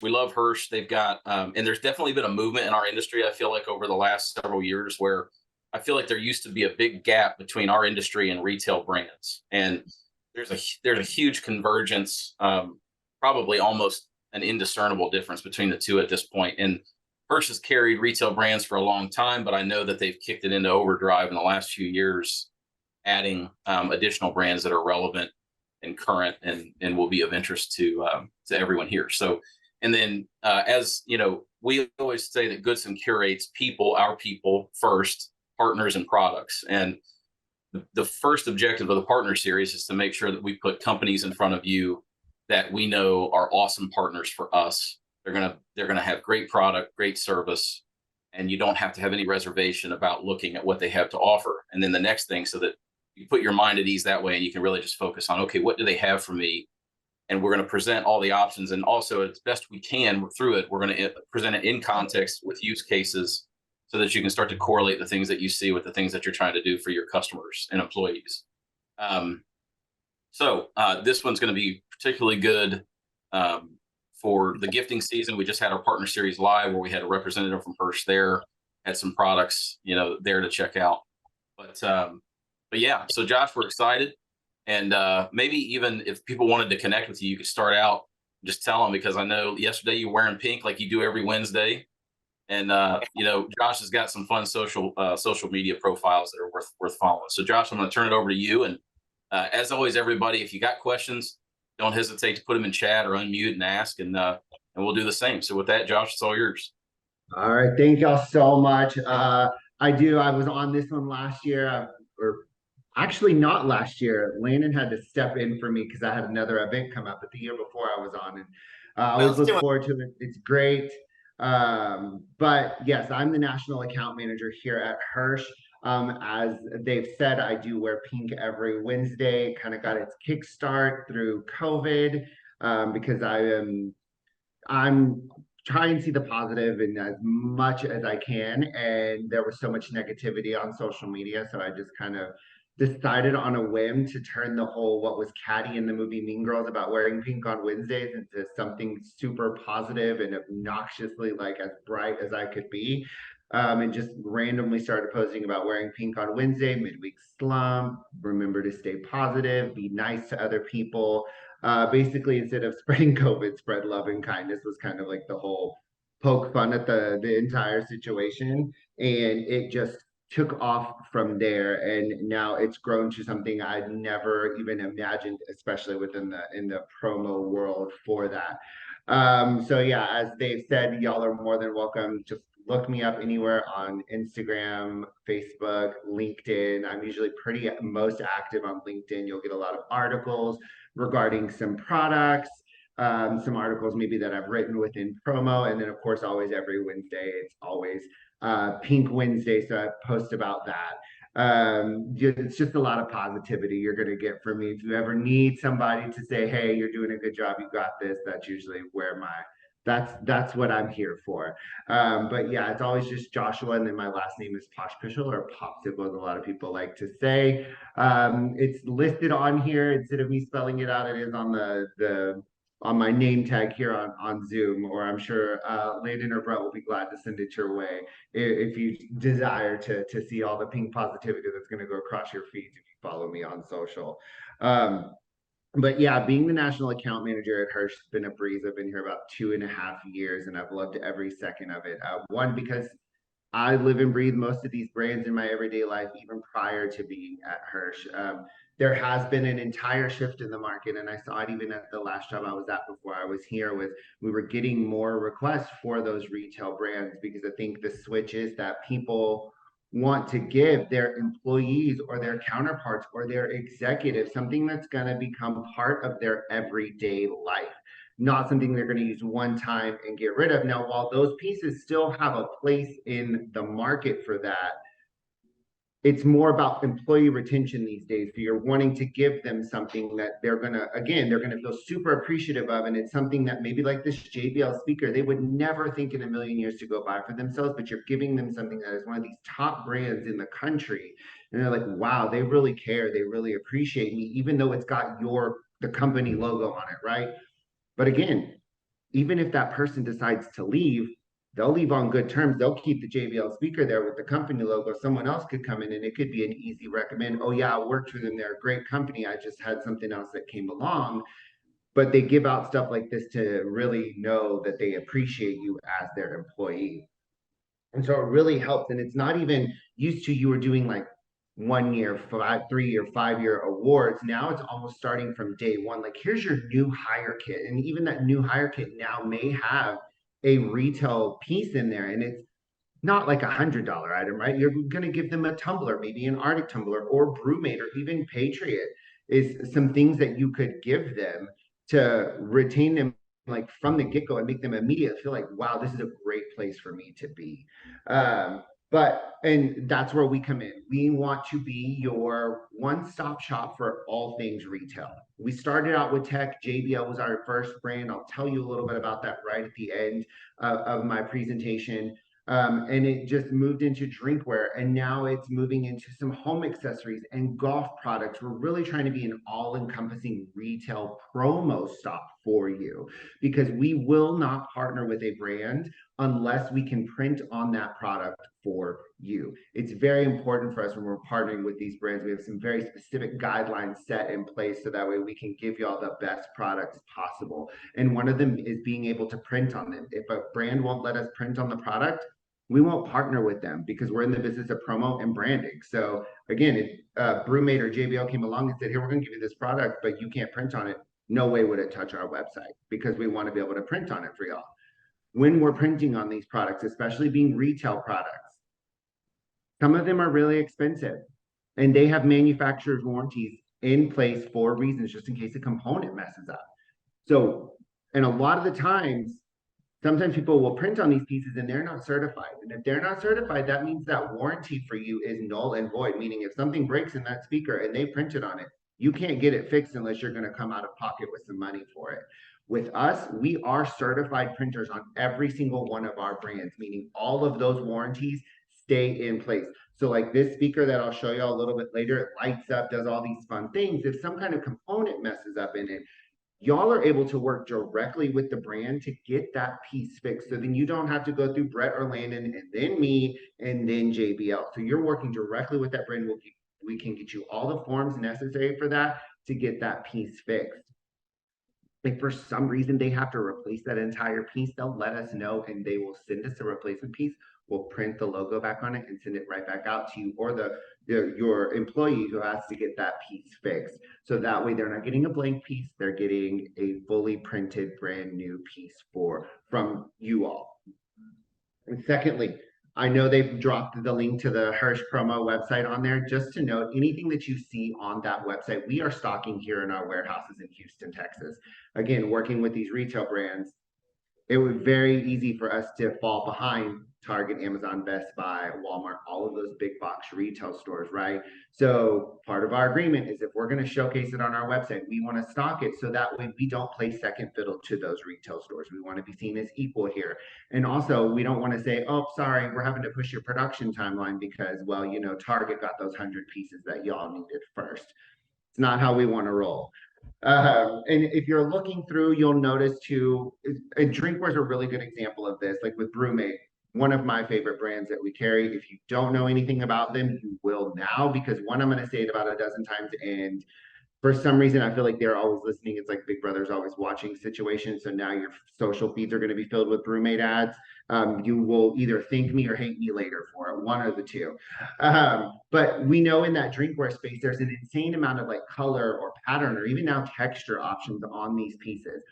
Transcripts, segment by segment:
We love Hirsch. They've got, and there's definitely been a movement in our industry. I feel like over the last several years, where I feel like there used to be a big gap between our industry and retail brands, and there's a huge convergence, probably almost an indiscernible difference between the two at this point. And Hirsch has carried retail brands for a long time, but I know that they've kicked it into overdrive in the last few years, adding additional brands that are relevant and current and will be of interest to everyone here. So, and then as you know, we always say that Goodson curates people, our people first, partners and products. And the first objective of the partner series is to make sure that we put companies in front of you that we know are awesome partners for us. They're gonna have great product, great service, and you don't have to have any reservation about looking at what they have to offer. And then the next thing, so that you put your mind at ease that way, and you can really just focus on, okay, what do they have for me? And we're going to present all the options, and also as best we can through it, we're going to present it in context with use cases, so that you can start to correlate the things that you see with the things that you're trying to do for your customers and employees. Um, so this one's going to be particularly good for the gifting season. We just had our partner series live, where we had a representative from Hirsch there, had some products, there to check out. But yeah, so Josh, we're excited. And maybe even if people wanted to connect with you, you could start out, just tell them, because I know yesterday you were wearing pink like you do every Wednesday. And Josh has got some fun social media profiles that are worth following. So Josh, I'm going to turn it over to you. And as always, everybody, if you got questions, don't hesitate to put them in chat or unmute and ask, and we'll do the same. So with that, Josh, it's all yours. All right, thank y'all so much. I was on this one last year, or actually not last year. Landon had to step in for me because I had another event come up, but the year before I was on, and I always look forward to it. It's great. But yes, I'm the national account manager here at Hirsch. As they've said, I do wear pink every Wednesday. Kind of got its kickstart through COVID, because I'm trying to see the positive in as much as I can. And there was so much negativity on social media. So I just kind of decided on a whim to turn the whole what was catty in the movie Mean Girls about wearing pink on Wednesdays into something super positive and obnoxiously like as bright as I could be. And just randomly started posting about wearing pink on Wednesday, midweek slump, remember to stay positive, be nice to other people. Basically, instead of spreading COVID, spread love and kindness was kind of like the whole poke fun at the entire situation. And it just took off from there. And now it's grown to something I'd never even imagined, especially within the promo world for that. So yeah, as they've said, y'all are more than welcome. Just look me up anywhere on Instagram, Facebook, LinkedIn. I'm usually pretty most active on LinkedIn. You'll get a lot of articles regarding some products, some articles maybe that I've written within promo. And then, of course, always every Wednesday, it's always Pink Wednesday. So I post about that. It's just a lot of positivity you're going to get from me. If you ever need somebody to say, hey, you're doing a good job, you got this, that's usually where that's what I'm here for. But yeah, it's always just Joshua, and then my last name is Pospisil, or Popsicle, as a lot of people like to say. It's listed on here instead of me spelling it out. It is on the on my name tag here on Zoom, or I'm sure Landon or Brett will be glad to send it your way if you desire to see all the pink positivity that's going to go across your feeds if you follow me on social. But yeah, being the national account manager at Hirsch has been a breeze. I've been here about 2.5 years, and I've loved every second of it. One, because I live and breathe most of these brands in my everyday life, even prior to being at Hirsch. There has been an entire shift in the market, and I saw it even at the last job I was at before I was here. Was we were getting more requests for those retail brands, because I think the switch is that people want to give their employees or their counterparts or their executives something that's going to become part of their everyday life, not something they're going to use one time and get rid of. Now, while those pieces still have a place in the market for that, it's more about employee retention these days. So you're wanting to give them something that they're going to feel super appreciative of. And it's something that maybe like this JBL speaker, they would never think in a million years to go buy for themselves, but you're giving them something that is one of these top brands in the country. And they're like, wow, they really care. They really appreciate me, even though it's got the company logo on it, right? But again, even if that person decides to leave, they'll leave on good terms. They'll keep the JBL speaker there with the company logo. Someone else could come in and it could be an easy recommend. Oh yeah, I worked with them. They're a great company. I just had something else that came along. But they give out stuff like this to really know that they appreciate you as their employee. And so it really helps. And it's not even used to you were doing like 1 year, 3 year, 5 year awards. Now it's almost starting from day one. Like, here's your new hire kit. And even that new hire kit now may have a retail piece in there. And it's not like $100 item, right? You're going to give them a tumbler, maybe an Arctic tumbler or Brewmate or even Patriot is some things that you could give them to retain them like from the get-go and make them immediately feel like, wow, this is a great place for me to be. And that's where we come in. We want to be your one-stop shop for all things retail. We started out with tech. JBL was our first brand. I'll tell you a little bit about that right at the end of my presentation. And it just moved into drinkware, and now it's moving into some home accessories and golf products. We're really trying to be an all-encompassing retail promo stop for you, because we will not partner with a brand unless we can print on that product for you. It's very important for us when we're partnering with these brands. We have some very specific guidelines set in place so that way we can give you all the best products possible. And one of them is being able to print on them. If a brand won't let us print on the product, we won't partner with them because we're in the business of promo and branding. So again, if Brewmate or JBL came along and said, here, we're going to give you this product, but you can't print on it, no way would it touch our website, because we want to be able to print on it for y'all. When we're printing on these products, especially being retail products, some of them are really expensive and they have manufacturer's warranties in place for reasons, just in case a component messes up. So, and a lot of the times, sometimes people will print on these pieces and they're not certified. And if they're not certified, that means that warranty for you is null and void, meaning if something breaks in that speaker and they printed on it, you can't get it fixed unless you're going to come out of pocket with some money for it. With us, we are certified printers on every single one of our brands, meaning all of those warranties stay in place. So like this speaker that I'll show you a little bit later, it lights up, does all these fun things. If some kind of component messes up in it, y'all are able to work directly with the brand to get that piece fixed. So then you don't have to go through Brett or Landon and then me and then JBL. So you're working directly with that brand. We can get you all the forms necessary for that to get that piece fixed. If for some reason they have to replace that entire piece, they'll let us know and they will send us a replacement piece. We'll print the logo back on it and send it right back out to you, or your employee who has to get that piece fixed. So that way they're not getting a blank piece, they're getting a fully printed brand new piece from you all. And secondly, I know they've dropped the link to the Hirsch promo website on there. Just to note, anything that you see on that website, we are stocking here in our warehouses in Houston, Texas. Again, working with these retail brands, it was very easy for us to fall behind Target, Amazon, Best Buy, Walmart, all of those big box retail stores, right? So part of our agreement is if we're going to showcase it on our website, we want to stock it so that way we don't play second fiddle to those retail stores. We want to be seen as equal here. And also, we don't want to say, oh, sorry, we're having to push your production timeline because, well, Target got those 100 pieces that y'all needed first. It's not how we want to roll. And if you're looking through, you'll notice too, and drinkware is a really good example of this, like with Brewmate, one of my favorite brands that we carry. If you don't know anything about them, you will now, because one, I'm going to say it about a dozen times, and for some reason, I feel like they're always listening. It's like Big Brother's always watching situation. So now your social feeds are going to be filled with Brewmate ads. You will either thank me or hate me later for it, one of the two. But we know in that drinkware space, there's an insane amount of like color or pattern or even now texture options on these pieces.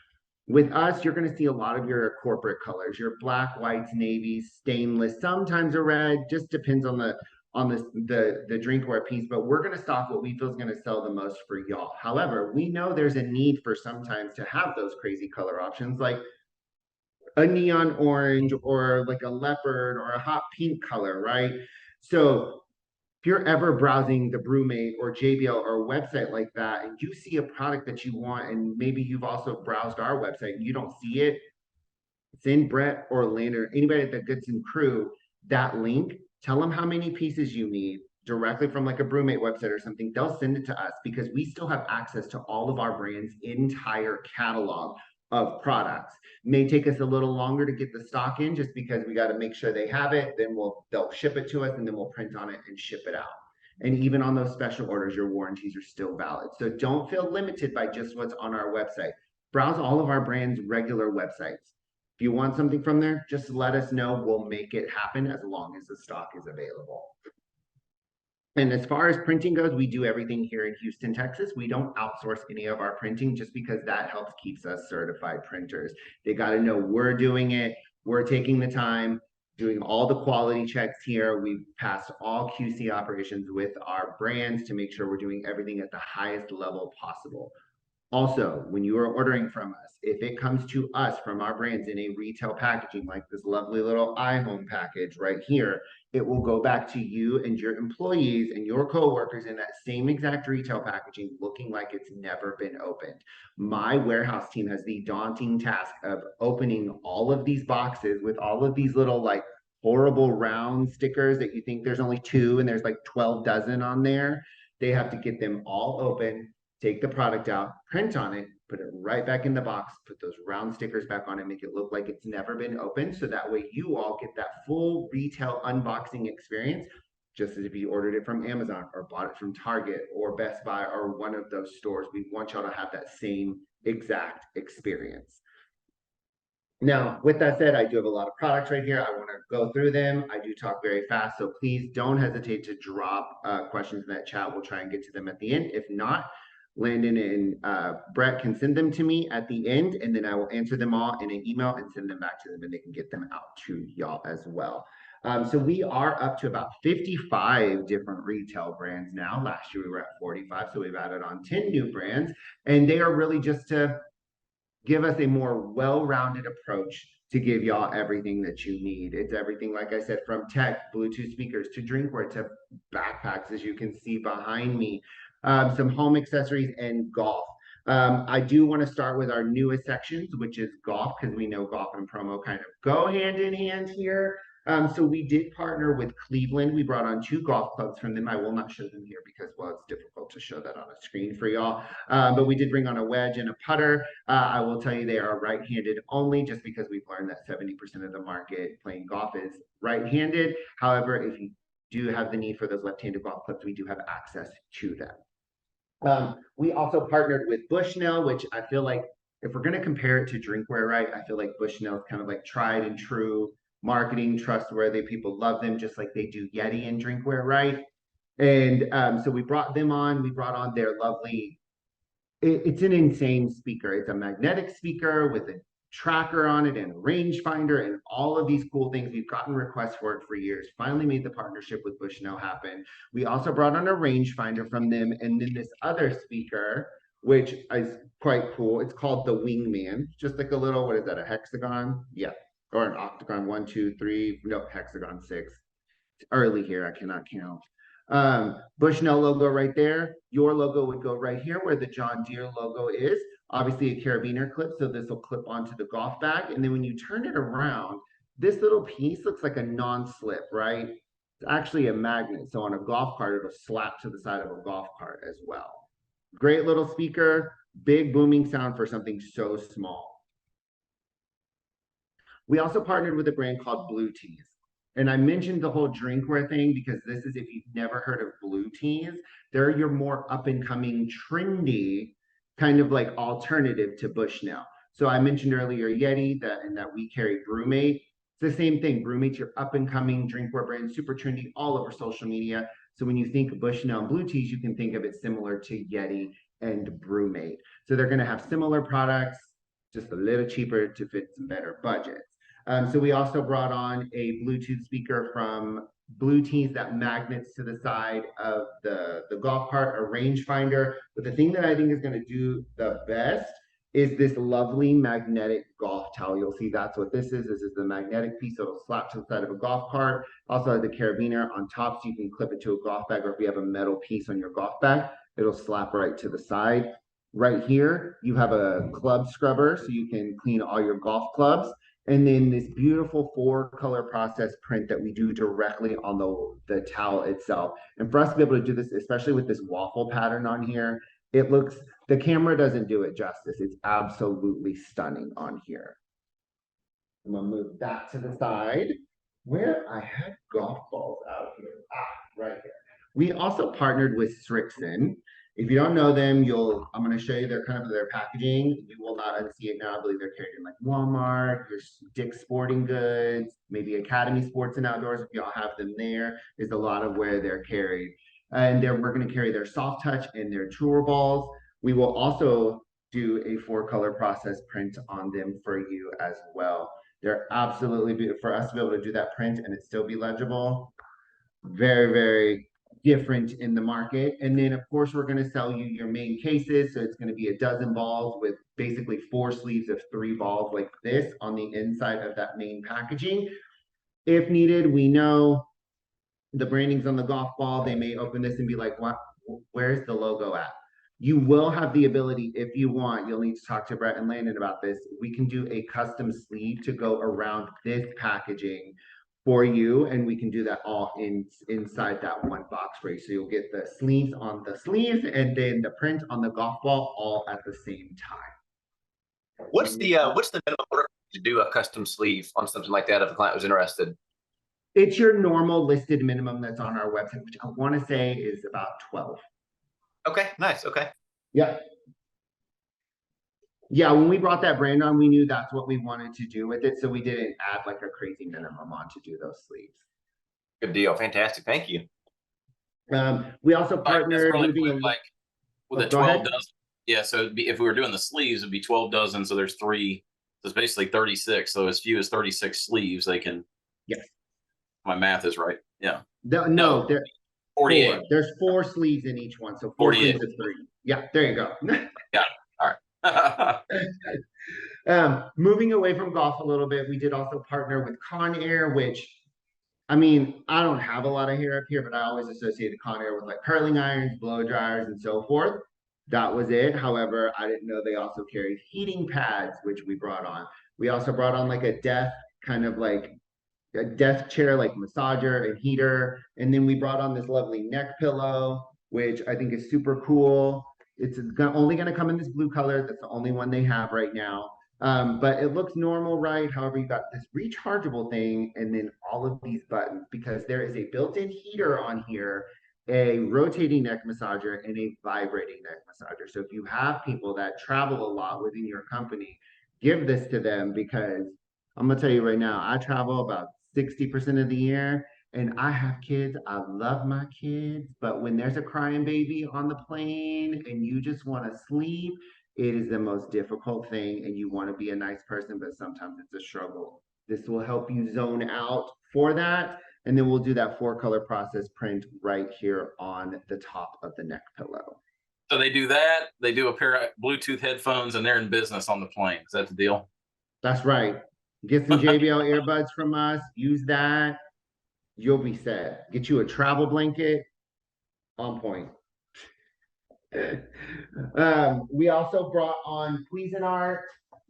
With us, you're going to see a lot of your corporate colors, your black, whites, navies, stainless, sometimes a red, just depends on the drinkware piece, but we're going to stock what we feel is going to sell the most for y'all. However, we know there's a need for sometimes to have those crazy color options, like a neon orange or like a leopard or a hot pink color, right? So if you're ever browsing the Brewmate or JBL or a website like that, and you see a product that you want, and maybe you've also browsed our website and you don't see it, send Brett or Lynn or anybody at the Goodson crew that link. Tell them how many pieces you need directly from like a Brewmate website or something. They'll send it to us because we still have access to all of our brands' entire catalog of products. May take us a little longer to get the stock in just because we got to make sure they have it. Then they'll ship it to us and then we'll print on it and ship it out. And even on those special orders, your warranties are still valid. So don't feel limited by just what's on our website. Browse all of our brands' regular websites. If you want something from there, just let us know. We'll make it happen as long as the stock is available. And as far as printing goes, we do everything here in Houston, Texas. We don't outsource any of our printing just because that helps keeps us certified printers. They got to know we're doing it. We're taking the time, doing all the quality checks here. We've passed all QC operations with our brands to make sure we're doing everything at the highest level possible. Also, when you are ordering from us, if it comes to us from our brands in a retail packaging, like this lovely little iHome package right here, it will go back to you and your employees and your coworkers in that same exact retail packaging, looking like it's never been opened. My warehouse team has the daunting task of opening all of these boxes with all of these little like horrible round stickers that you think there's only 2 and there's like 12 dozen on there. They have to get them all open, take the product out, print on it, put it right back in the box, put those round stickers back on it, make it look like it's never been opened. So that way you all get that full retail unboxing experience, just as if you ordered it from Amazon or bought it from Target or Best Buy or one of those stores. We want y'all to have that same exact experience. Now, with that said, I do have a lot of products right here. I want to go through them. I do talk very fast, so please don't hesitate to drop questions in that chat. We'll try and get to them at the end. If not, Landon and Brett can send them to me at the end, and then I will answer them all in an email and send them back to them, and they can get them out to y'all as well. So we are up to about 55 different retail brands now. Last year we were at 45, so we've added on 10 new brands, and they are really just to give us a more well-rounded approach to give y'all everything that you need. It's everything, like I said, from tech, Bluetooth speakers, to drinkware, to backpacks, as you can see behind me, some home accessories, and golf. I do want to start with our newest sections, which is golf, because we know golf and promo kind of go hand in hand here. So we did partner with Cleveland. We brought on 2 golf clubs from them. I will not show them here because, well, it's difficult to show that on a screen for y'all. But we did bring on a wedge and a putter. I will tell you they are right-handed only, just because we've learned that 70% of the market playing golf is right-handed. However, if you do have the need for those left-handed golf clubs, we do have access to them. We also partnered with Bushnell, which I feel like if we're going to compare it to drinkware, right, I feel like Bushnell is kind of like tried and true marketing, trustworthy. People love them just like they do Yeti and drinkware, right? And so we brought them on. We brought on their lovely, it's an insane speaker. It's a magnetic speaker with a tracker on it and a rangefinder and all of these cool things. We've gotten requests for it for years. Finally made the partnership with Bushnell happen. We also brought on a rangefinder from them, and then this other speaker, which is quite cool. It's called the Wingman. Just like a little, what is that, a hexagon? Yeah. Or an octagon, 1, 2, 3, no, hexagon 6. It's early here, I cannot count. Bushnell logo right there. Your logo would go right here where the John Deere logo is. Obviously a carabiner clip, so this will clip onto the golf bag. And then when you turn it around, this little piece looks like a non-slip, right? It's actually a magnet. So on a golf cart, it'll slap to the side of a golf cart as well. Great little speaker, big booming sound for something so small. We also partnered with a brand called Blue Tees. And I mentioned the whole drinkware thing because this is, if you've never heard of Blue Tees, they're your more up and coming, trendy kind of like alternative to Bushnell. So I mentioned earlier Yeti and that we carry Brewmate. It's the same thing. Brewmate's your up and coming drinkware brand, super trendy all over social media. So when you think of Bushnell and Blue Tees, you can think of it similar to Yeti and Brewmate. So they're going to have similar products, just a little cheaper to fit some better budgets. So we also brought on a Bluetooth speaker from Blue Tees that magnets to the side of the golf cart, a rangefinder. But the thing that I think is going to do the best is this lovely magnetic golf towel. You'll see that's what this is. This is the magnetic piece. So it'll slap to the side of a golf cart. Also has the carabiner on top, so you can clip it to a golf bag, or if you have a metal piece on your golf bag, it'll slap right to the side. Right here, you have a club scrubber, so you can clean all your golf clubs. And then this beautiful 4-color process print that we do directly on the towel itself. And for us to be able to do this, especially with this waffle pattern on here, it looks The camera doesn't do it justice. It's absolutely stunning on here. I'm gonna move that to the side where I had golf balls out here. Right here. We also partnered with Strixon. If you don't know them, I'm gonna show you their packaging. You will not unsee it now. I believe they're carried in like Walmart, your Dick's Sporting Goods, maybe Academy Sports and Outdoors. If y'all have them there, is a lot of where they're carried. And we're gonna carry their soft touch and their tour balls. We will also do a 4-color process print on them for you as well. They're absolutely beautiful. For us to be able to do that print and it still be legible, very, very different in the market. And then, of course, we're going to sell you your main cases. So it's going to be a dozen balls with basically 4 sleeves of 3 balls like this on the inside of that main packaging. If needed, we know the branding's on the golf ball. They may open this and be like, what? Where's the logo at? You will have the ability, if you want, you'll need to talk to Brett and Landon about this. We can do a custom sleeve to go around this packaging for you, and we can do that all inside that one box for you. So you'll get the sleeves on the sleeves and then the print on the golf ball all at the same time. What's the minimum order to do a custom sleeve on something like that if a client was interested? It's your normal listed minimum that's on our website, which I want to say is about 12. Okay, nice. Okay. Yeah. Yeah, when we brought that brand on, we knew that's what we wanted to do with it. So we didn't add like a crazy minimum on to do those sleeves. Good deal. Fantastic. Thank you. We also partnered really quick, like with the 12 dozen. Yeah, so it'd be, if we were doing the sleeves, it'd be 12 dozen. So there's 3. So it's basically 36. So as few as 36 sleeves, they can. Yes. My math is right. Yeah. No, 48. There's 4 sleeves in each one. So 4 sleeves of 3. Yeah, there you go. Got it. All right. Moving away from golf a little bit, we did also partner with Conair, which, I mean, I don't have a lot of hair up here, but I always associated Conair with like curling irons, blow dryers, and so forth. That was it. However, I didn't know they also carried heating pads, which we brought on. We also brought on like a desk chair, like massager and heater. And then we brought on this lovely neck pillow, which I think is super cool. It's only going to come in this blue color. That's the only one they have right now. But it looks normal, right? However, you got this rechargeable thing and then all of these buttons because there is a built-in heater on here, a rotating neck massager, and a vibrating neck massager. So if you have people that travel a lot within your company, give this to them because I'm gonna tell you right now, I travel about 60% of the year and I have kids. I love my kids, but when there's a crying baby on the plane and you just want to sleep, it is the most difficult thing and you want to be a nice person, but sometimes it's a struggle. This will help you zone out for that. And then we'll do that 4-color process print right here on the top of the neck pillow. So they do that. They do a pair of Bluetooth headphones and they're in business on the plane. Is that the deal? That's right. Get some JBL earbuds from us. Use that. You'll be set. Get you a travel blanket. On point. We also brought on Cuisinart,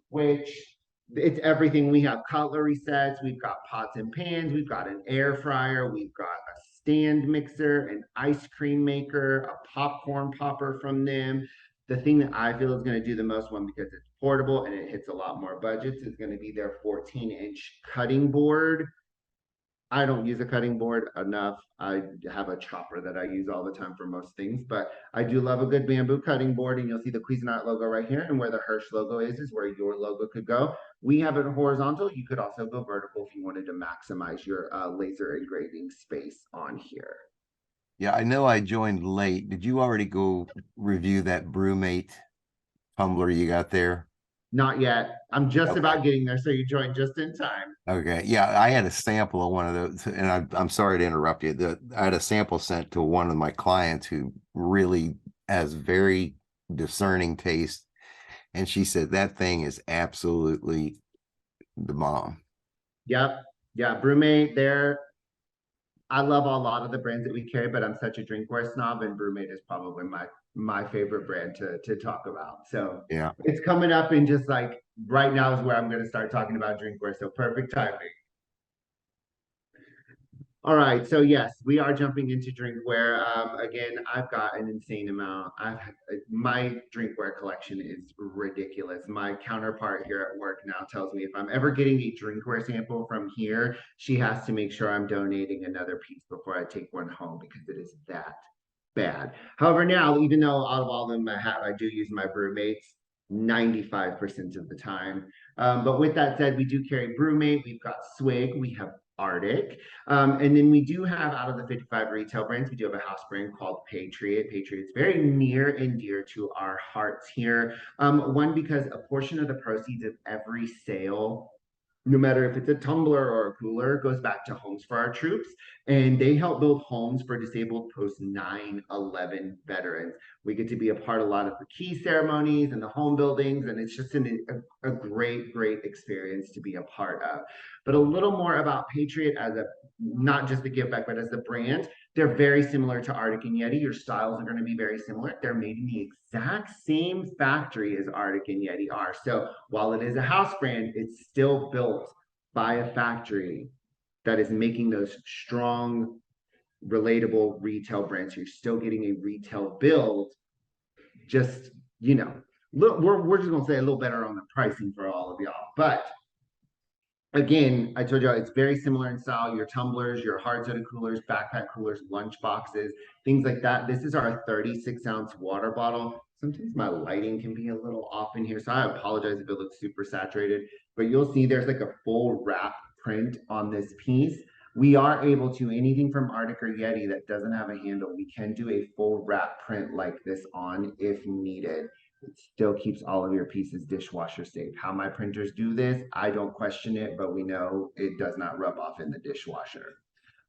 which it's everything. We have cutlery sets. We've got pots and pans. We've got an air fryer. We've got a stand mixer, an ice cream maker, a popcorn popper from them. The thing that I feel is going to do the most one because it's portable and it hits a lot more budgets is going to be their 14-inch cutting board. I don't use a cutting board enough. I have a chopper that I use all the time for most things, but I do love a good bamboo cutting board, and you'll see the Cuisinart logo right here, and where the Hirsch logo is where your logo could go. We have it horizontal. You could also go vertical if you wanted to maximize your laser engraving space on here. Yeah, I know I joined late. Did you already go review that BrewMate tumbler you got there? Not yet. I'm just about getting there, so you joined just in time. Okay. Yeah, I had a sample of one of those, and I'm sorry to interrupt you. I had a sample sent to one of my clients who really has very discerning taste, and she said that thing is absolutely the bomb. Yep. Yeah, BrewMate there. I love a lot of the brands that we carry, but I'm such a drinkware snob, and BrewMate is probably my favorite brand to talk about. So yeah, it's coming up in just like right now is where I'm going to start talking about drinkware. So perfect timing. All right, so yes, we are jumping into drinkware. Again, I've got an insane amount. My drinkware collection is ridiculous. My counterpart here at work now tells me if I'm ever getting a drinkware sample from here, she has to make sure I'm donating another piece before I take one home because it is that bad. However, now, even though out of all of them I do use my brewmates 95% of the time. But with that said, we do carry brewmate, we've got swig, we have Arctic. And then we do have out of the 55 retail brands, we do have a house brand called Patriot. Patriot's very near and dear to our hearts here. One, because a portion of the proceeds of every sale, no matter if it's a tumbler or a cooler, goes back to Homes for Our Troops. And they help build homes for disabled post 9/11 veterans. We get to be a part of a lot of the key ceremonies and the home buildings, and it's just a great, great experience to be a part of. But a little more about Patriot as a, not just the give back, but as the brand. They're very similar to Arctic and Yeti. Your styles are going to be very similar. They're made in the exact same factory as Arctic and Yeti are. So while it is a house brand, it's still built by a factory that is making those strong, relatable retail brands. You're still getting a retail build, just, we're just gonna say a little better on the pricing for all of y'all. But again, I told you it's very similar in style. Your tumblers, your hard soda coolers, backpack coolers, lunch boxes, things like that. This is our 36-ounce water bottle. Sometimes my lighting can be a little off in here, so I apologize if it looks super saturated, but you'll see there's like a full wrap print on this piece. We are able to, anything from Arctic or Yeti that doesn't have a handle, we can do a full wrap print like this on if needed. It still keeps all of your pieces dishwasher safe. How my printers do this, I don't question it, but we know it does not rub off in the dishwasher.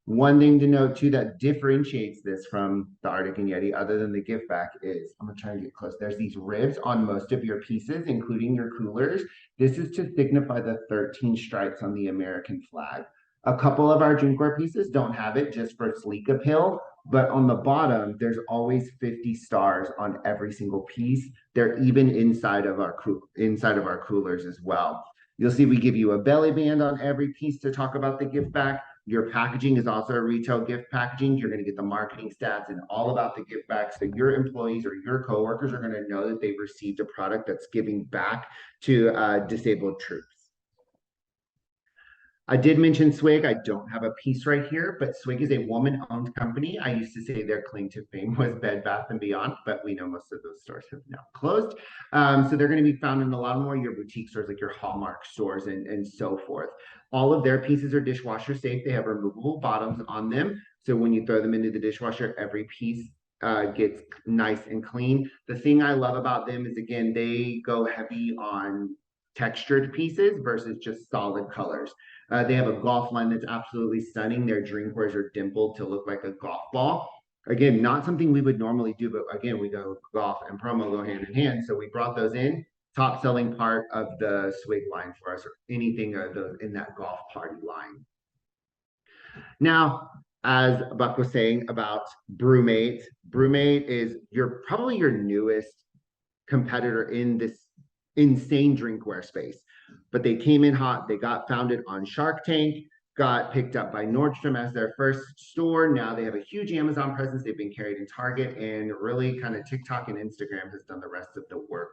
One thing to note too that differentiates this from the Arctic and Yeti, other than the give back, is, I'm gonna try and get close. There's these ribs on most of your pieces, including your coolers. This is to signify the 13 stripes on the American flag. A couple of our drinkware pieces don't have it just for sleek appeal, but on the bottom, there's always 50 stars on every single piece. They're even inside of our coolers as well. You'll see we give you a belly band on every piece to talk about the gift back. Your packaging is also a retail gift packaging. You're going to get the marketing stats and all about the gift back. So your employees or your coworkers are going to know that they've received a product that's giving back to disabled troops. I did mention Swig. I don't have a piece right here, but Swig is a woman-owned company. I used to say their claim to fame was Bed Bath & Beyond, but we know most of those stores have now closed. So they're going to be found in a lot more of your boutique stores, like your Hallmark stores and so forth. All of their pieces are dishwasher safe. They have removable bottoms on them. So when you throw them into the dishwasher, every piece gets nice and clean. The thing I love about them is, again, they go heavy on textured pieces versus just solid colors. They have a golf line that's absolutely stunning. Their drinkwares are dimpled to look like a golf ball. Again, not something we would normally do, but again, we go golf and promo go hand in hand. So we brought those in. Top selling part of the Swig line for us, or anything of those in that golf party line. Now, as Buck was saying about Brewmate, Brewmate is probably your newest competitor in this insane drinkware space. But they came in hot. They got founded on Shark Tank, got picked up by Nordstrom as their first store. Now they have a huge Amazon presence. They've been carried in Target, and really kind of TikTok and Instagram has done the rest of the work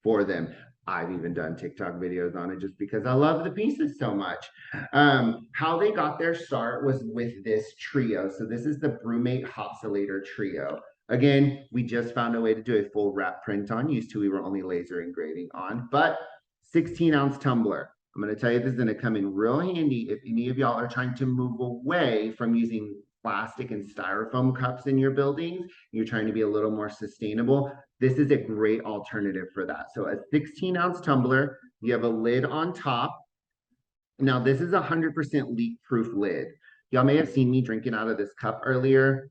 for them. I've even done TikTok videos on it just because I love the pieces so much. How they got their start was with this trio. So this is the Brewmate Hopsilator Trio. Again, we just found a way to do a full wrap print on. Used to, we were only laser engraving on, but 16-ounce tumbler. I'm going to tell you this is going to come in real handy if any of y'all are trying to move away from using plastic and styrofoam cups in your buildings. You're trying to be a little more sustainable. This is a great alternative for that. So a 16-ounce tumbler, you have a lid on top. Now this is 100% leak-proof lid. Y'all may have seen me drinking out of this cup earlier.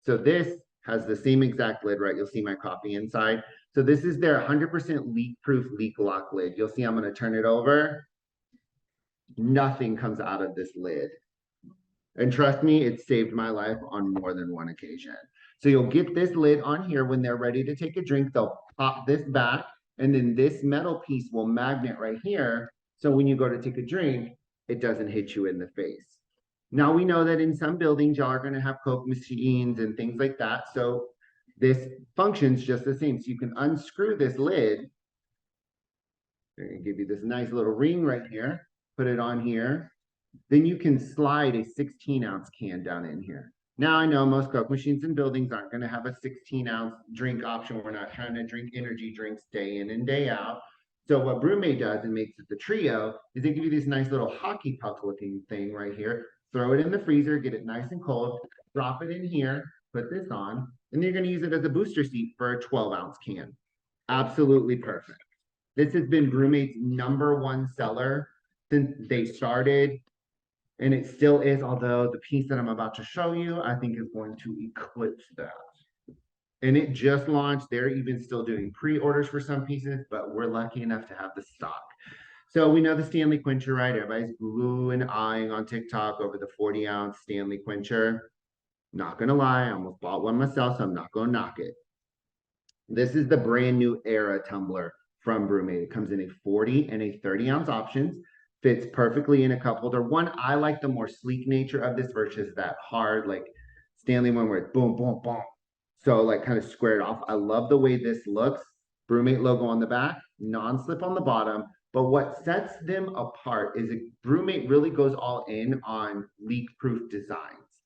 So this has the same exact lid, right? You'll see my coffee inside. So this is their 100% leak-proof leak lock lid. You'll see I'm going to turn it over. Nothing comes out of this lid. And trust me, it saved my life on more than one occasion. So you'll get this lid on here when they're ready to take a drink. They'll pop this back, and then this metal piece will magnet right here. So when you go to take a drink, it doesn't hit you in the face. Now we know that in some buildings, y'all are going to have Coke machines and things like that. So this functions just the same. So you can unscrew this lid. They're going to give you this nice little ring right here. Put it on here. Then you can slide a 16-ounce can down in here. Now I know most Coke machines in buildings aren't going to have a 16-ounce drink option. We're not trying to drink energy drinks day in and day out. So what BrewMate does and makes it the trio is they give you this nice little hockey puck looking thing right here. Throw it in the freezer, get it nice and cold, drop it in here, put this on, and then you're going to use it as a booster seat for a 12-ounce can. Absolutely perfect. This has been BrewMate's #1 seller since they started, and it still is, although the piece that I'm about to show you, I think is going to eclipse that. And it just launched. They're even still doing pre-orders for some pieces, but we're lucky enough to have the stock. So we know the Stanley Quencher, right? Everybody's ooh and eyeing on TikTok over the 40-ounce Stanley Quencher. Not gonna lie, I almost bought one myself, so I'm not gonna knock it. This is the brand new Era tumbler from BrewMate. It comes in a 40 and a 30-ounce options. Fits perfectly in a cup holder. One, I like the more sleek nature of this versus that hard, like Stanley one where it's boom, boom, boom. So like kind of squared off. I love the way this looks. BrewMate logo on the back, non-slip on the bottom. But what sets them apart is BrewMate really goes all in on leak-proof designs.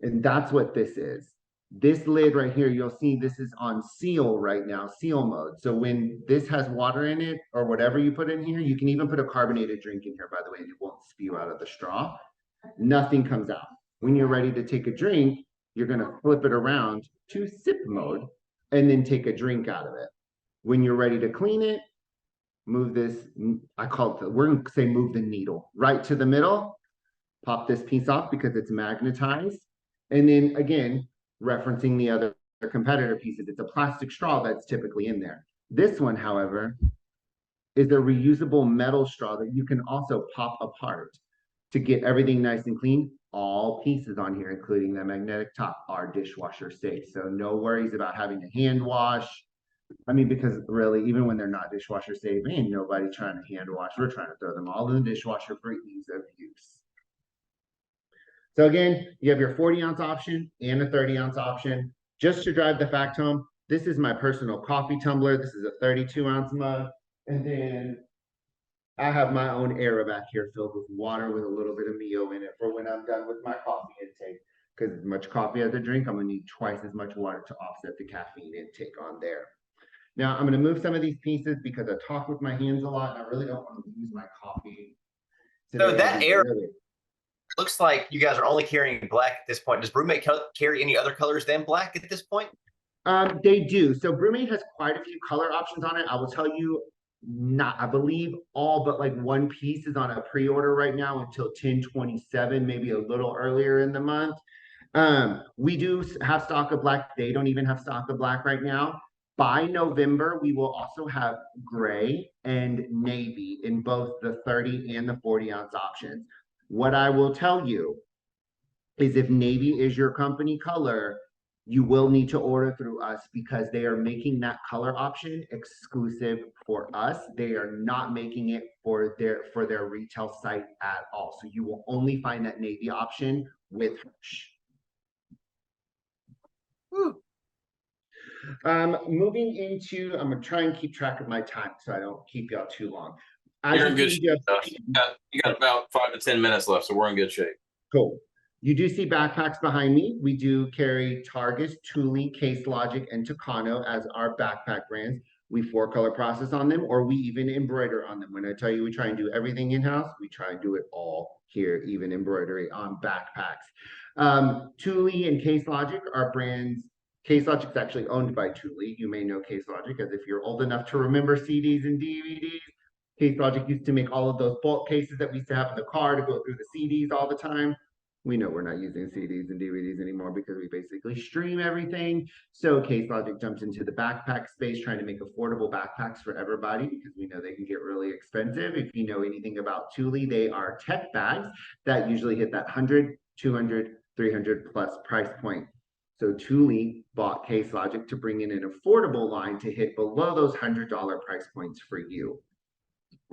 And that's what this is. This lid right here, you'll see this is on seal right now, seal mode. So when this has water in it or whatever you put in here, you can even put a carbonated drink in here, by the way, and it won't spew out of the straw. Nothing comes out. When you're ready to take a drink, you're going to flip it around to sip mode and then take a drink out of it. When you're ready to clean it, move this, we're going to say move the needle right to the middle, pop this piece off because it's magnetized. And then again, referencing the other competitor pieces, it's a plastic straw that's typically in there. This one, however, is a reusable metal straw that you can also pop apart to get everything nice and clean. All pieces on here, including the magnetic top, are dishwasher safe. So no worries about having to hand wash. I mean, because really, even when they're not dishwasher safe, ain't nobody trying to hand wash. We're trying to throw them all in the dishwasher for ease of use. So again, you have your 40-ounce option and a 30-ounce option. Just to drive the fact home, this is my personal coffee tumbler. This is a 32-ounce mug. And then I have my own Era back here filled with water with a little bit of Mio in it for when I'm done with my coffee intake. Because as much coffee as I drink, I'm going to need twice as much water to offset the caffeine intake on there. Now, I'm going to move some of these pieces because I talk with my hands a lot, and I really don't want to lose my coffee. So that Era looks like you guys are only carrying black at this point. Does BrewMate carry any other colors than black at this point? They do. So BrewMate has quite a few color options on it. I will tell you, I believe all but like one piece is on a pre-order right now until 10/27, maybe a little earlier in the month. We do have stock of black. They don't even have stock of black right now. By November, we will also have gray and navy in both the 30 and the 40-ounce options. What I will tell you is if navy is your company color, you will need to order through us because they are making that color option exclusive for us. They are not making it for their retail site at all. So you will only find that navy option with Hirsch. Moving into, I'm gonna try and keep track of my time so I don't keep y'all too long. You're in good shape. You got about 5 to 10 minutes left, so we're in good shape. Cool. You do see backpacks behind me. We do carry Targus, Thule, Case Logic, and Tucano as our backpack brands. We 4-color process on them, or we even embroider on them. When I tell you we try and do everything in-house, we try and do it all here, even embroidery on backpacks. Thule and Case Logic are brands. Case Logic is actually owned by Thule. You may know Case Logic as if you're old enough to remember CDs and DVDs. Case Logic used to make all of those bulk cases that we used to have in the car to go through the CDs all the time. We know we're not using CDs and DVDs anymore because we basically stream everything. So Case Logic jumped into the backpack space, trying to make affordable backpacks for everybody because we know they can get really expensive. If you know anything about Thule, they are tech bags that usually hit that 100, 200, 300 plus price point. So Thule bought Case Logic to bring in an affordable line to hit below those $100 price points for you.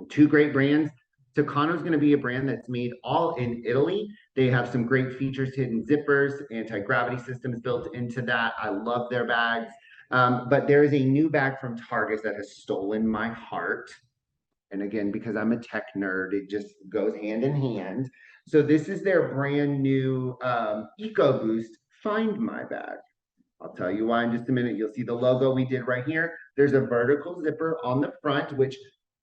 2 great brands. Takano is going to be a brand that's made all in Italy. They have some great features, hidden zippers, anti-gravity systems built into that. I love their bags. But there is a new bag from Target that has stolen my heart. And again, because I'm a tech nerd, it just goes hand in hand. So this is their brand new EcoBoost Find My Bag. I'll tell you why in just a minute. You'll see the logo we did right here. There's a vertical zipper on the front, which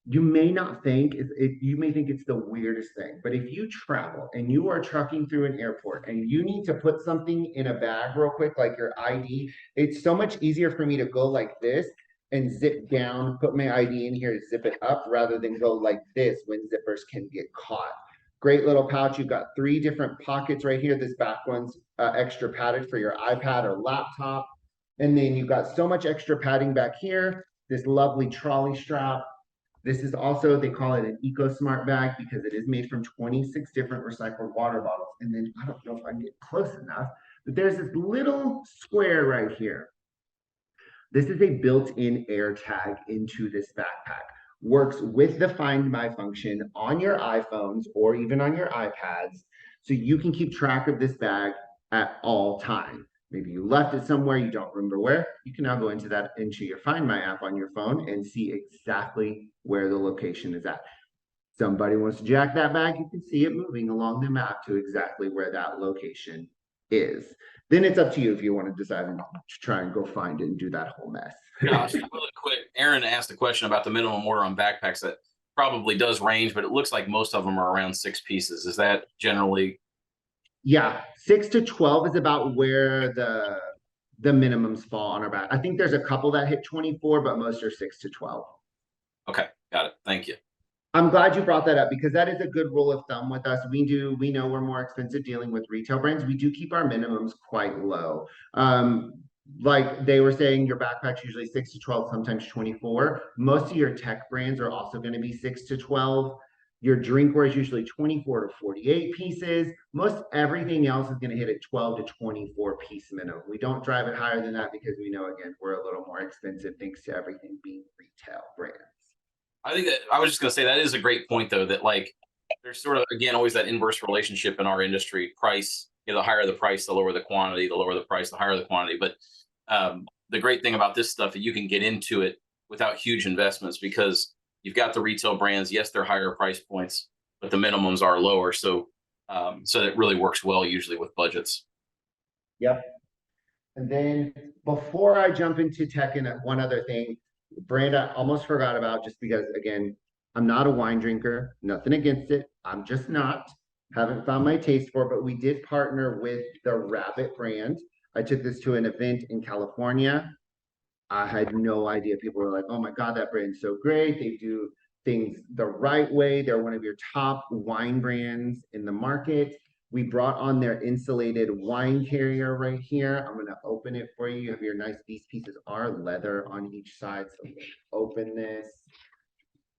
you may not think you may think it's the weirdest thing, but if you travel and you are trucking through an airport and you need to put something in a bag real quick, like your ID, it's so much easier for me to go like this and zip down, put my ID in here, zip it up, rather than go like this when zippers can get caught. Great little pouch. You've got 3 different pockets right here. This back one's extra padded for your iPad or laptop. And then you've got so much extra padding back here. This lovely trolley strap. This is also, they call it an EcoSmart bag because it is made from 26 different recycled water bottles. And then I don't know if I can get close enough, but there's this little square right here. This is a built-in air tag into this backpack. Works with the Find My function on your iPhones or even on your iPads, so you can keep track of this bag at all times. Maybe you left it somewhere, you don't remember where. You can now go into your Find My app on your phone and see exactly where the location is at. Somebody wants to jack that bag, you can see it moving along the map to exactly where that location is. Then it's up to you if you want to decide to try and go find it and do that whole mess. Gosh, really quick, Aaron asked a question about the minimum order on backpacks that probably does range, but it looks like most of them are around 6 pieces. Is that generally? Yeah, 6 to 12 is about where the minimums fall on our back. I think there's a couple that hit 24, but most are 6 to 12. Okay, got it. Thank you. I'm glad you brought that up because that is a good rule of thumb with us. We know we're more expensive dealing with retail brands. We do keep our minimums quite low. Like they were saying, your backpack's usually 6 to 12, sometimes 24. Most of your tech brands are also going to be 6 to 12. Your drinkware is usually 24 to 48 pieces. Most everything else is going to hit at 12 to 24 piece minimum. We don't drive it higher than that because we know, again, we're a little more expensive thanks to everything being retail brands. I think that I was just going to say that is a great point, though, that like there's sort of, again, always that inverse relationship in our industry. Price, the higher the price, the lower the quantity, the lower the price, the higher the quantity. But the great thing about this stuff is you can get into it without huge investments because you've got the retail brands. Yes, they're higher price points, but the minimums are lower. So it really works well usually with budgets. Yep. And then before I jump into tech and one other thing, brand I almost forgot about just because, again, I'm not a wine drinker, nothing against it. I'm just not. Haven't found my taste for it, but we did partner with the Rabbit brand. I took this to an event in California. I had no idea. People were like, oh my God, that brand's so great. They do things the right way. They're one of your top wine brands in the market. We brought on their insulated wine carrier right here. I'm going to open it for you. You have your these pieces are leather on each side. So I'm going to open this.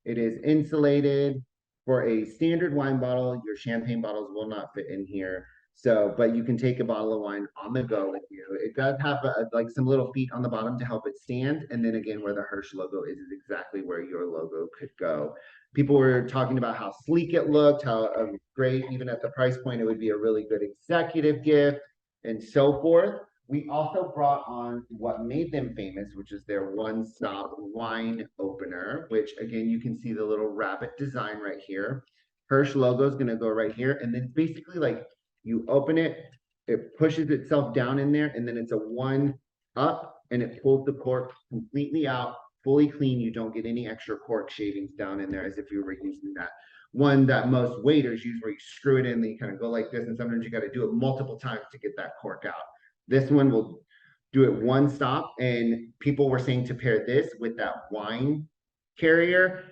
It is insulated. For a standard wine bottle, your champagne bottles will not fit in here. So, but you can take a bottle of wine on the go with you. It does have like some little feet on the bottom to help it stand. And then again, where the Hirsch logo is exactly where your logo could go. People were talking about how sleek it looked, how great, even at the price point, it would be a really good executive gift and so forth. We also brought on what made them famous, which is their one-stop wine opener, which again, you can see the little rabbit design right here. Hirsch logo is going to go right here. And then basically like you open it, it pushes itself down in there, and then it's a one up and it pulls the cork completely out, fully clean. You don't get any extra cork shavings down in there as if you were using that one that most waiters use where you screw it in and you kind of go like this. And sometimes you got to do it multiple times to get that cork out. This one will do it one stop, and people were saying to pair this with that wine carrier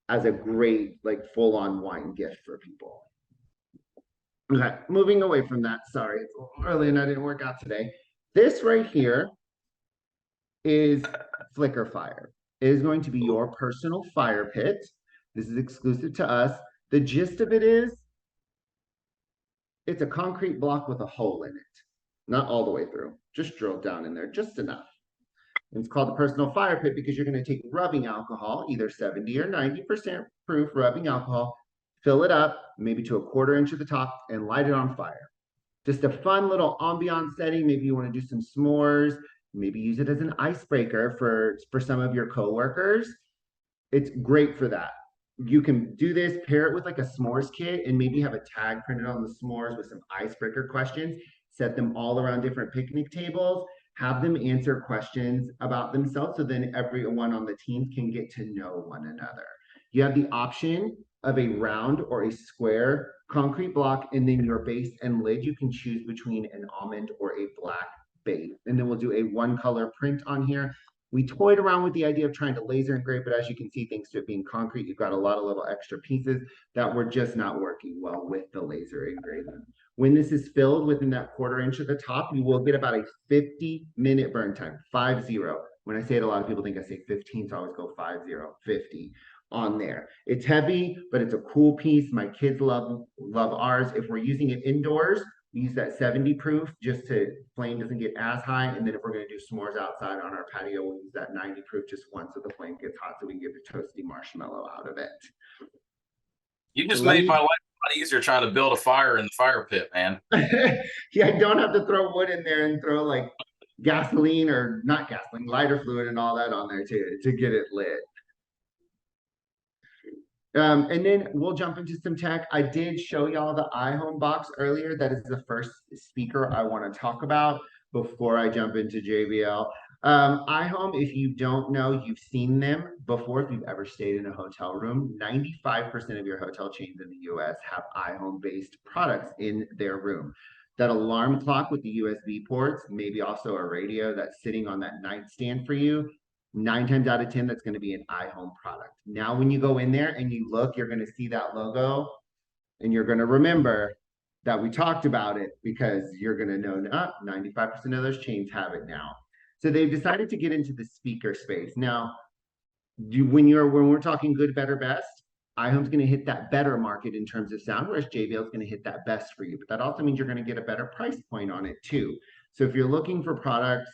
as a great like full-on wine gift for people. Okay, moving away from that. Sorry, it's a little early and I didn't work out today. This right here is Flicker Fire. It is going to be your personal fire pit. This is exclusive to us. The gist of it is it's a concrete block with a hole in it. Not all the way through, just drilled down in there, just enough. And it's called the personal fire pit because you're going to take rubbing alcohol, either 70 or 90% proof rubbing alcohol, fill it up, maybe to a 1/4 inch at the top, and light it on fire. Just a fun little ambiance setting. Maybe you want to do some s'mores, maybe use it as an icebreaker for some of your coworkers. It's great for that. You can do this, pair it with like a s'mores kit, and maybe have a tag printed on the s'mores with some icebreaker questions. Set them all around different picnic tables. Have them answer questions about themselves so then everyone on the team can get to know one another. You have the option of a round or a square concrete block, and then your base and lid, you can choose between an almond or a black base. And then we'll do a 1-color print on here. We toyed around with the idea of trying to laser engrave, but as you can see, thanks to it being concrete, you've got a lot of little extra pieces that were just not working well with the laser engraving. When this is filled within that 1/4 inch at the top, you will get about a 50-minute burn time, 50. When I say it, a lot of people think I say 15, so I always go 50 on there. It's heavy, but it's a cool piece. My kids love ours. If we're using it indoors, we use that 70 proof just to flame doesn't get as high. And then if we're going to do s'mores outside on our patio, we'll use that 90 proof just once so the flame gets hot so we can get the toasty marshmallow out of it. You just made my life a lot easier trying to build a fire in the fire pit, man. Yeah, I don't have to throw wood in there and throw like gasoline or not gasoline, lighter fluid and all that on there to get it lit. And then we'll jump into some tech. I did show y'all the iHome box earlier. That is the first speaker I want to talk about before I jump into JBL. iHome, if you don't know, you've seen them before. If you've ever stayed in a hotel room, 95% of your hotel chains in the US have iHome-based products in their room. That alarm clock with the USB ports, maybe also a radio that's sitting on that nightstand for you, 9 times out of 10, that's going to be an iHome product. Now, when you go in there and you look, you're going to see that logo and you're going to remember that we talked about it because you're going to know 95% of those chains have it now. So they've decided to get into the speaker space. Now, when we're talking good, better, best, iHome's going to hit that better market in terms of sound, whereas JBL is going to hit that best for you. But that also means you're going to get a better price point on it too. So if you're looking for products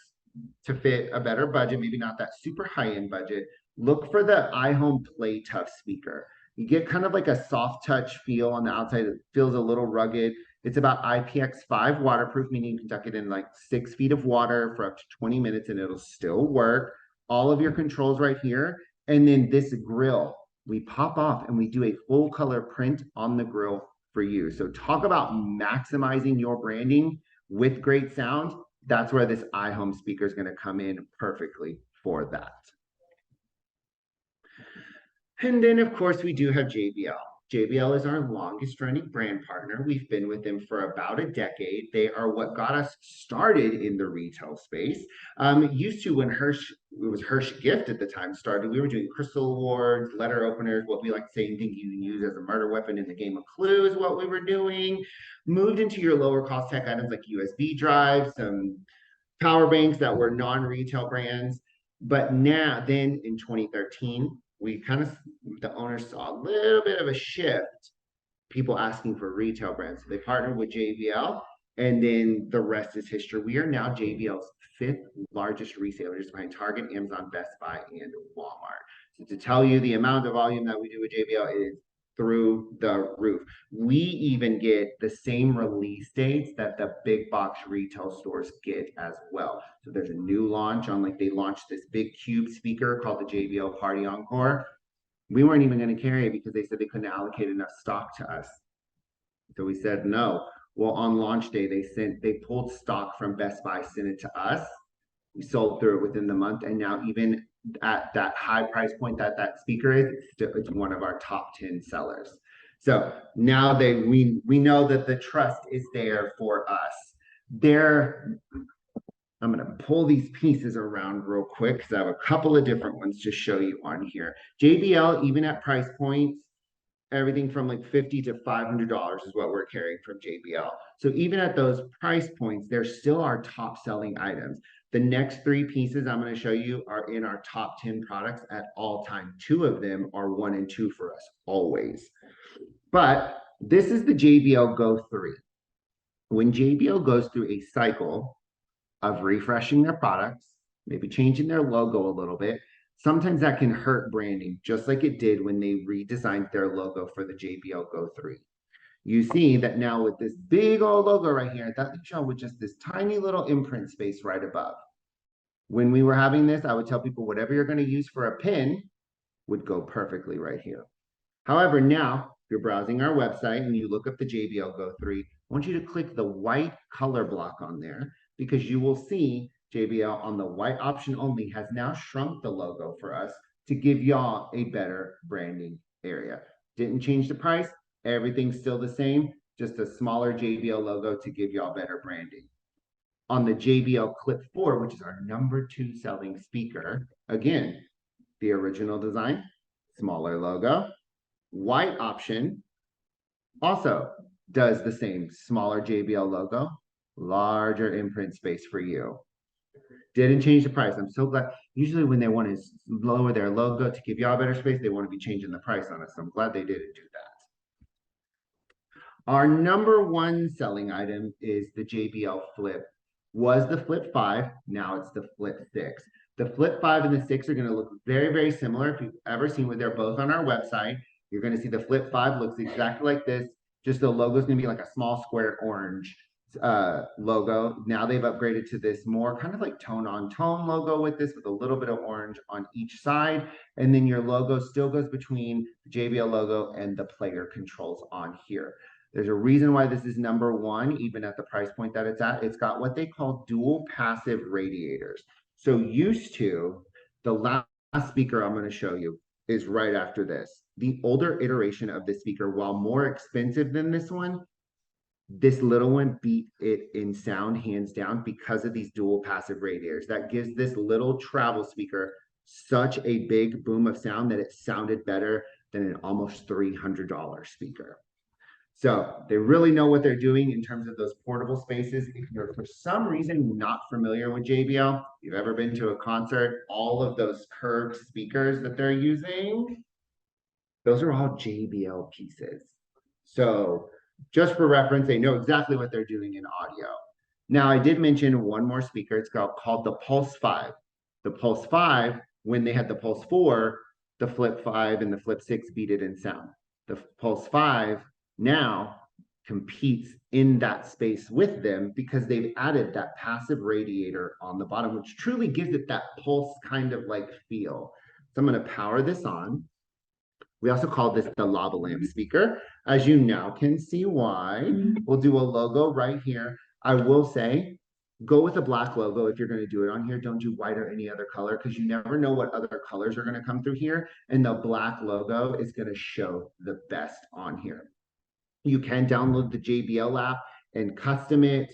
to fit a better budget, maybe not that super high-end budget, look for the iHome Play Tough speaker. You get kind of like a soft touch feel on the outside. It feels a little rugged. It's about IPX5 waterproof, meaning you can tuck it in like 6 feet of water for up to 20 minutes and it'll still work. All of your controls right here. And then this grill, we pop off and we do a full color print on the grill for you. So talk about maximizing your branding with great sound. That's where this iHome speaker is going to come in perfectly for that. And then, of course, we do have JBL. JBL is our longest running brand partner. We've been with them for about a decade. They are what got us started in the retail space. Used to when it was Hirsch Gift at the time started, we were doing crystal awards, letter openers, what we like to say, anything you can use as a murder weapon in the game of Clue is what we were doing. Moved into your lower cost tech items like USB drives, some power banks that were non-retail brands. But now, then in 2013, the owners saw a little bit of a shift, people asking for retail brands. So they partnered with JBL, and then the rest is history. We are now JBL's 5th largest reseller, just behind Target, Amazon, Best Buy, and Walmart. So to tell you the amount of volume that we do with JBL is through the roof. We even get the same release dates that the big box retail stores get as well. So there's a new launch on, like, they launched this big cube speaker called the JBL Party Encore. We weren't even going to carry it because they said they couldn't allocate enough stock to us. So we said no. Well, on launch day, they pulled stock from Best Buy, sent it to us. We sold through it within the month, and now even at that high price point that speaker is, it's one of our top 10 sellers. So now we know that the trust is there for us. I'm going to pull these pieces around real quick because I have a couple of different ones to show you on here. JBL, even at price points, everything from like $50 to $500 is what we're carrying from JBL. So even at those price points, they're still our top selling items. The next 3 pieces I'm going to show you are in our top 10 products at all time. 2 of them are 1 and 2 for us always. But this is the JBL Go 3. When JBL goes through a cycle of refreshing their products, maybe changing their logo a little bit, sometimes that can hurt branding, just like it did when they redesigned their logo for the JBL Go 3. You see that now with this big old logo right here, that leaves y'all with just this tiny little imprint space right above. When we were having this, I would tell people whatever you're going to use for a pin would go perfectly right here. However, now if you're browsing our website and you look up the JBL Go 3, I want you to click the white color block on there, because you will see JBL on the white option only has now shrunk the logo for us to give y'all a better branding area. Didn't change the price. Everything's still the same, just a smaller JBL logo to give y'all better branding. On the JBL Clip 4, which is our #2 selling speaker, again, the original design, smaller logo. White option also does the same, smaller JBL logo, larger imprint space for you. Didn't change the price. I'm so glad. Usually when they want to lower their logo to give y'all better space, they want to be changing the price on us. I'm glad they didn't do that. Our #1 selling item is the JBL Flip. Was the Flip 5, now it's the Flip 6. The Flip 5 and the 6 are going to look very, very similar. If you've ever seen what they're both on our website, you're going to see the Flip 5 looks exactly like this. Just the logo is going to be like a small square orange logo. Now they've upgraded to this more kind of like tone-on-tone logo with this, with a little bit of orange on each side. And then your logo still goes between the JBL logo and the player controls on here. There's a reason why this is #1, even at the price point that it's at. It's got what they call dual passive radiators. So used to, the last speaker I'm going to show you is right after this. The older iteration of this speaker, while more expensive than this one, this little one beat it in sound hands down because of these dual passive radiators. That gives this little travel speaker such a big boom of sound that it sounded better than an almost $300 speaker. So they really know what they're doing in terms of those portable spaces. If you're for some reason not familiar with JBL, you've ever been to a concert, all of those curved speakers that they're using, those are all JBL pieces. So just for reference, they know exactly what they're doing in audio. Now, I did mention one more speaker. It's called the Pulse 5. The Pulse 5, when they had the Pulse 4, the Flip 5 and the Flip 6 beat it in sound. The Pulse 5 now competes in that space with them because they've added that passive radiator on the bottom, which truly gives it that pulse kind of like feel. So I'm going to power this on. We also call this the lava lamp speaker. As you now can see why. We'll do a logo right here. I will say, go with a black logo if you're going to do it on here. Don't do white or any other color, because you never know what other colors are going to come through here. And the black logo is going to show the best on here. You can download the JBL app and custom it.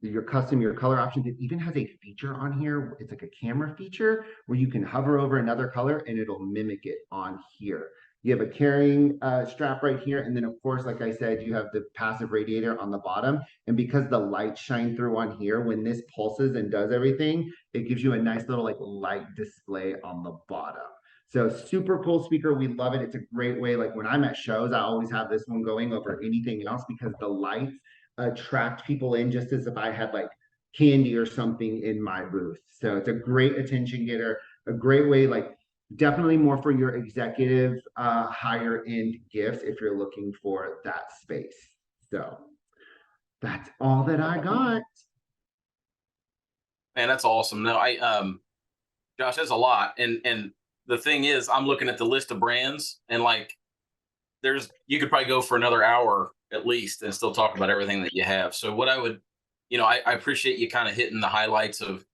Your color options. It even has a feature on here. It's like a camera feature where you can hover over another color and it'll mimic it on here. You have a carrying strap right here. And then of course, like I said, you have the passive radiator on the bottom. And because the lights shine through on here, when this pulses and does everything, it gives you a nice little like light display on the bottom. So super cool speaker. We love it. It's a great way. Like when I'm at shows, I always have this one going over anything else because the lights attract people in just as if I had like candy or something in my booth. So it's a great attention getter, a great way, like definitely more for your executive higher end gifts if you're looking for that space. So that's all that I got. Man, that's awesome. No, Josh, that's a lot. And the thing is, I'm looking at the list of brands and like you could probably go for another hour at least and still talk about everything that you have. So what I would, I appreciate you kind of hitting the highlights of,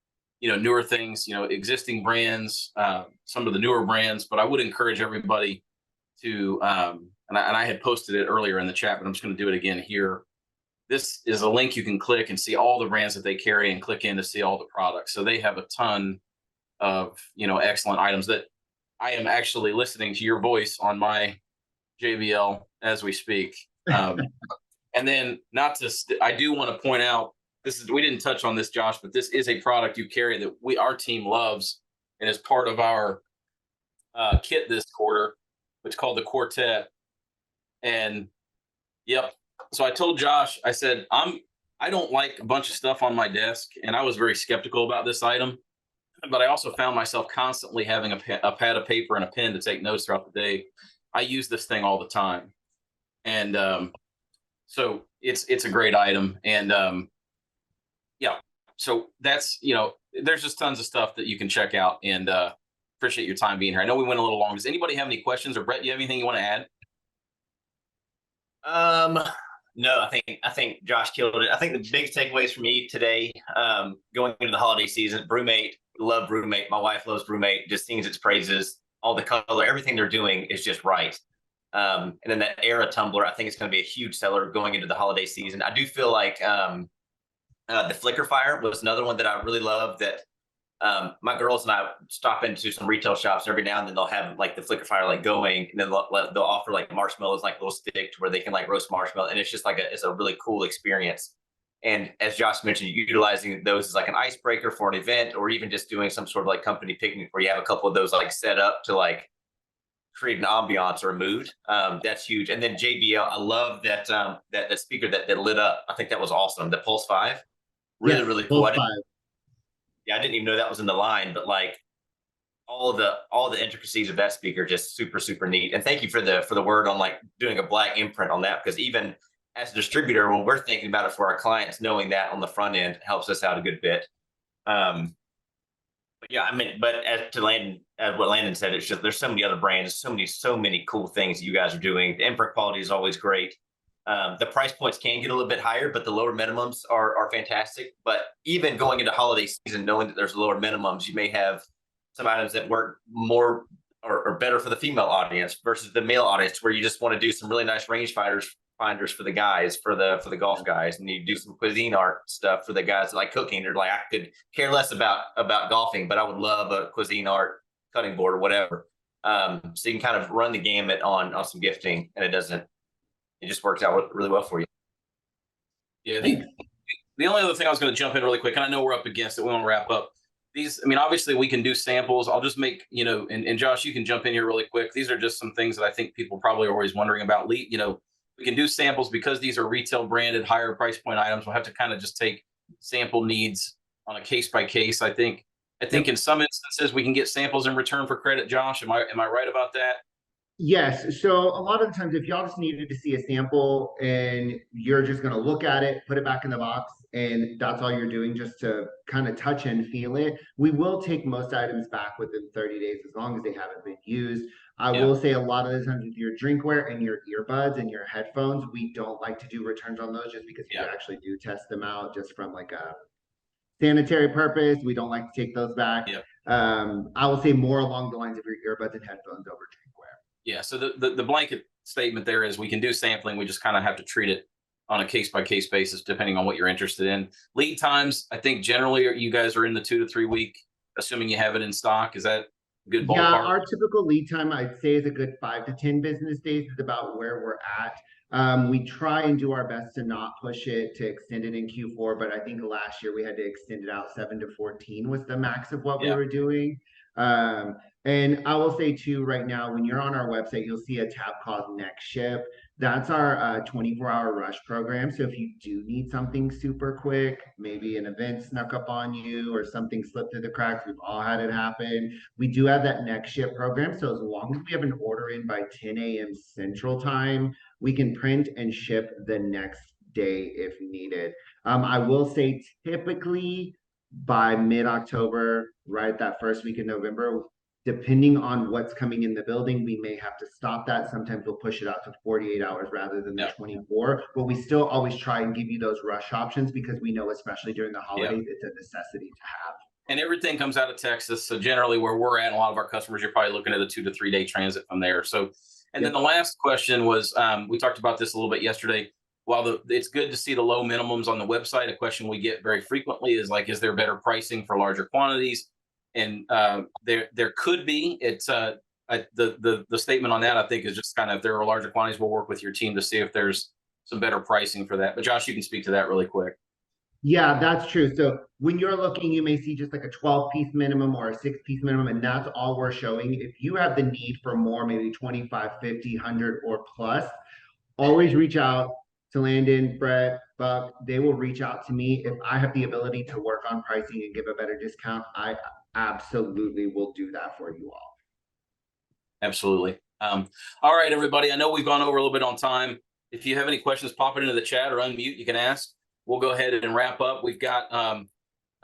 newer things, existing brands, some of the newer brands, but I would encourage everybody to, and I had posted it earlier in the chat, but I'm just going to do it again here. This is a link you can click and see all the brands that they carry and click in to see all the products. So they have a ton of, excellent items that I am actually listening to your voice on my JBL as we speak. And then I do want to point out, we didn't touch on this, Josh, but this is a product you carry that our team loves and is part of our kit this quarter, which is called the Quartet. And yep. So I told Josh, I said, I don't like a bunch of stuff on my desk. And I was very skeptical about this item. but I also found myself constantly having a pad of paper and a pen to take notes throughout the day. I use this thing all the time, and so it's a great item. And yeah, so that's, there's just tons of stuff that you can check out. And appreciate your time being here. I know we went a little long. Does anybody have any questions, or Brett, do you have anything you want to add? No, I think Josh killed it. I think the big takeaways for me today, going into the holiday season, Brewmate, love Brewmate. My wife loves Brewmate, just sings its praises. All the color, everything they're doing is just right. And then that Era tumbler, I think it's going to be a huge seller going into the holiday season. I do feel like the Flicker Fire was another one that I really love. That my girls and I stop into some retail shops every now and then. They'll have like the Flicker Fire like going, and then they'll offer like marshmallows, like a little stick to where they can like roast marshmallow, and it's just like it's a really cool experience. And as Josh mentioned, utilizing those as like an icebreaker for an event, or even just doing some sort of like company picnic where you have a couple of those like set up to like create an ambiance or a mood. That's huge. And then JBL, I love that that speaker that lit up. I think that was awesome. The Pulse 5, really cool. I didn't even know that was in the line, but like all the intricacies of that speaker, just super neat. And thank you for the word on like doing a black imprint on that, because even as a distributor, when we're thinking about it for our clients, knowing that on the front end helps us out a good bit. But yeah, I mean, but as what Landon said, it's just there's so many other brands, so many cool things that you guys are doing. The imprint quality is always great. The price points can get a little bit higher, but the lower minimums are fantastic. But even going into holiday season, knowing that there's lower minimums, you may have some items that work more or better for the female audience versus the male audience, where you just want to do some really nice finders for the guys, for the golf guys, and you do some cuisine art stuff for the guys that like cooking. They're like, I could care less about golfing, but I would love a cuisine art cutting board or whatever. So you can kind of run the gamut on some gifting, and it just works out really well for you. Yeah, the only other thing I was going to jump in really quick, and I know we're up against it, we want to wrap up. These, I mean, obviously we can do samples. I'll just make, and Josh, you can jump in here really quick. These are just some things that I think people probably are always wondering about. We can do samples because these are retail branded, higher price point items. We'll have to kind of just take sample needs on a case by case. I think in some instances we can get samples in return for credit. Josh, am I right about that? Yes. So a lot of the times, if y'all just needed to see a sample and you're just going to look at it, put it back in the box, and that's all you're doing just to kind of touch and feel it, we will take most items back within 30 days as long as they haven't been used. I will say a lot of the times with your drinkware and your earbuds and your headphones, we don't like to do returns on those just because we actually do test them out just from like a sanitary purpose. We don't like to take those back. I will say more along the lines of your earbuds and headphones over drinkware. Yeah, so the blanket statement there is we can do sampling. We just kind of have to treat it on a case by case basis, depending on what you're interested in. Lead times, I think generally you guys are in the 2 to 3 week, assuming you have it in stock. Is that a good ballpark? Yeah, our typical lead time, I'd say, is a good 5 to 10 business days is about where we're at. We try and do our best to not push it to extend it in Q4, but I think last year we had to extend it out 7 to 14 was the max of what we were doing. And I will say too, right now, when you're on our website, you'll see a tab called Next Ship. That's our 24-hour rush program. So if you do need something super quick, maybe an event snuck up on you or something slipped through the cracks, we've all had it happen. We do have that Next Ship program. So as long as we have an order in by 10 a.m. Central Time, we can print and ship the next day if needed. I will say typically by mid-October, right, that first week in November, depending on what's coming in the building, we may have to stop that. Sometimes we'll push it out to 48 hours rather than the 24, but we still always try and give you those rush options because we know, especially during the holidays, it's a necessity to have. And everything comes out of Texas. So generally where we're at, a lot of our customers, you're probably looking at a 2 to 3 day transit from there. So, and then the last question was, we talked about this a little bit yesterday. While it's good to see the low minimums on the website, a question we get very frequently is like, is there better pricing for larger quantities? And there could be. It's the statement on that, I think, is just kind of, if there are larger quantities, we'll work with your team to see if there's some better pricing for that. But Josh, you can speak to that really quick. Yeah, that's true. So when you're looking, you may see just like a 12-piece minimum or a 6-piece minimum, and that's all we're showing. If you have the need for more, maybe 25, 50, 100 or plus, always reach out to Landon, Brett, Buck. They will reach out to me. If I have the ability to work on pricing and give a better discount, absolutely will do that for you all. Absolutely. All right, everybody. I know we've gone over a little bit on time. If you have any questions, pop it into the chat or unmute. You can ask. We'll go ahead and wrap up. We've got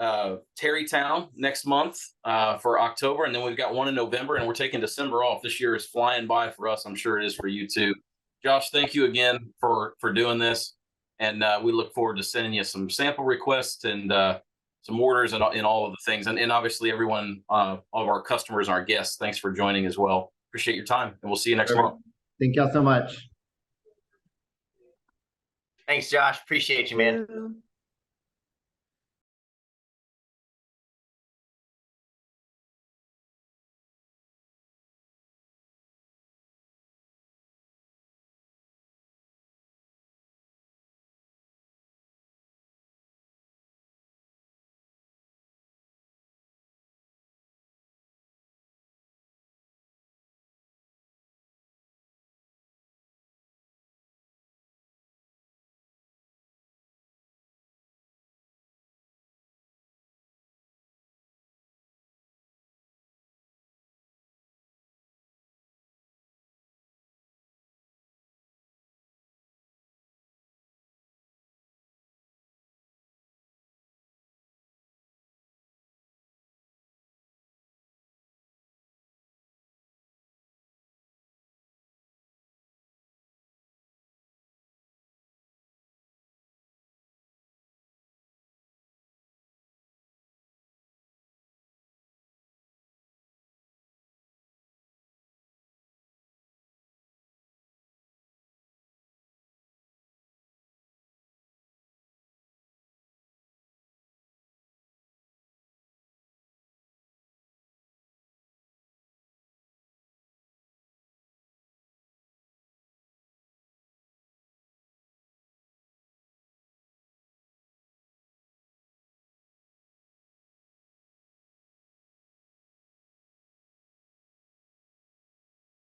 Terrytown next month for October, and then we've got one in November, and we're taking December off. This year is flying by for us. I'm sure it is for you too. Josh, thank you again for doing this, and we look forward to sending you some sample requests and some orders and all of the things, and obviously everyone, all of our customers and our guests. Thanks for joining as well. Appreciate your time, and we'll see you next month. Thank y'all so much. Thanks, Josh. Appreciate you, man.